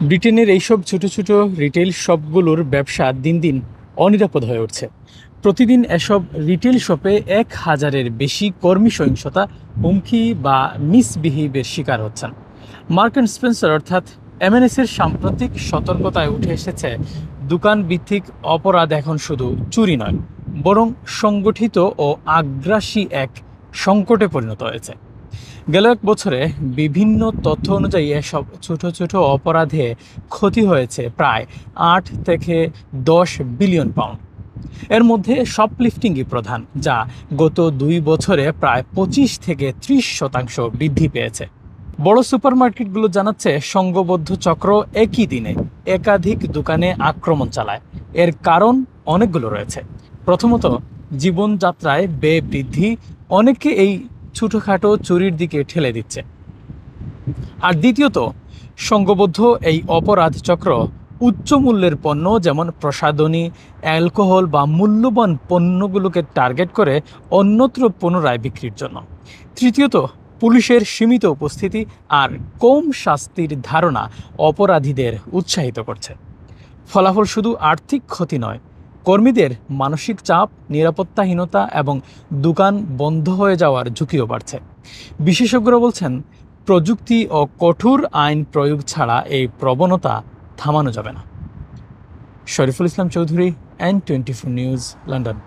ব্রিটেনের এইসব ছোট ছোট রিটেল শপগুলোর ব্যবসা দিন দিন অনিরাপদ হয়ে উঠছে। প্রতিদিন এসব রিটেল শপে ১,০০০-এর বেশি কর্মী সহিংসতা, হুমকি বা মিসবিহেভের শিকার হচ্ছেন। মার্ক অ্যান্ড স্পেন্সার অর্থাৎ এমএনএস-এর সাম্প্রতিক সতর্কতায় উঠে এসেছে, দোকান ভিত্তিক অপরাধ এখন শুধু চুরি নয়, বরং সংগঠিত ও আগ্রাসী এক সংকটে পরিণত হয়েছে। গেল এক বছরে বিভিন্ন তথ্য অনুযায়ী এসব ছোট ছোট অপরাধে ক্ষতি হয়েছে প্রায় ৮ থেকে ১০ বিলিয়ন পাউন্ড। এর মধ্যে শপলিফটিংই প্রধান, যা গত ২ বছরে প্রায় ২৫ থেকে ৩০% বৃদ্ধি পেয়েছে। বড় সুপারমার্কেটগুলো জানাচ্ছে, সংঘবদ্ধ চক্র একই দিনে একাধিক দোকানে আক্রমণ চালায়। এর কারণ অনেকগুলো রয়েছে। প্রথমত, জীবনযাত্রায় ব্যয় বৃদ্ধি অনেককে এই ছোটোখাটো চুরির দিকে ঠেলে দিচ্ছে। আর দ্বিতীয়ত, সংঘবদ্ধ এই অপরাধ চক্র উচ্চ মূল্যের পণ্য যেমন প্রসাধনী, অ্যালকোহল বা মূল্যবান পণ্যগুলোকে টার্গেট করে অন্যত্র পুনরায় বিক্রির জন্য। তৃতীয়ত, পুলিশের সীমিত উপস্থিতি আর কম শাস্তির ধারণা অপরাধীদের উৎসাহিত করছে। ফলাফল শুধু আর্থিক ক্ষতি নয়, কর্মীদের মানসিক চাপ, নিরাপত্তাহীনতা এবং দোকান বন্ধ হয়ে যাওয়ার ঝুঁকিও বাড়ছে। বিশেষজ্ঞরা বলছেন, প্রযুক্তি ও কঠোর আইন প্রয়োগ ছাড়া এই প্রবণতা থামানো যাবে না। Shariful Islam Chowdhury, N24 news, London.